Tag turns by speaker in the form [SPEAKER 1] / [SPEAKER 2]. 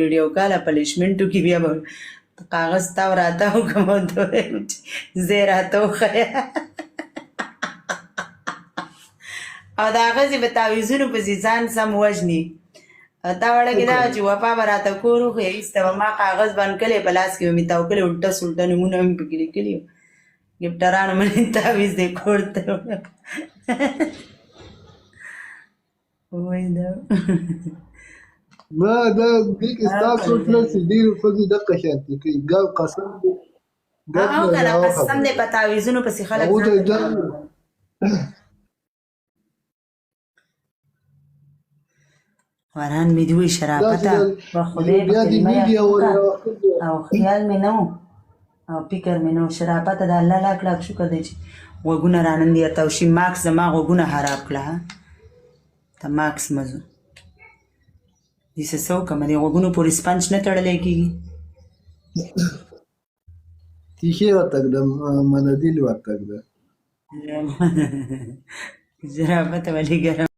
[SPEAKER 1] ویډیو کال پنشمنټو کې بیا به کاغذ تاو راتاو کوم زه راته وښیه او د هغه ځې به تعویضونو پسې ځان سم وژني تا وړه کې دا چې وفا به راته کور وښیه ایسته به ما کاغذ بند کړی په لاس کې به مې تاو کړی الټه سلټه نومونه مې پکې لیکلي وو ګفټرانو منې تعویض دی کور ته وایي دا
[SPEAKER 2] ما دا دې کې ستا څوک نه چې ډېرو ښځو دقه شانتې کوي ګل قسم دی
[SPEAKER 1] او که نه قسم دی په تعویضونو پسې خلک وران مې دوی شرافته په خدای په کلمه او خیال مې نه و او فکر مې نه و شرافته د الله لاک لاک شکر دی چې غوږونه رانندي اتاو شي ماکس زما غوږونه خراب کړه ته ماکس مزو داسې څه وکړمه دې غوږونو پورې سپنج نه تړلی کېږي
[SPEAKER 2] تیښې ورته ږدم منادیل ورته ږده
[SPEAKER 1] شرافته ولې ګرم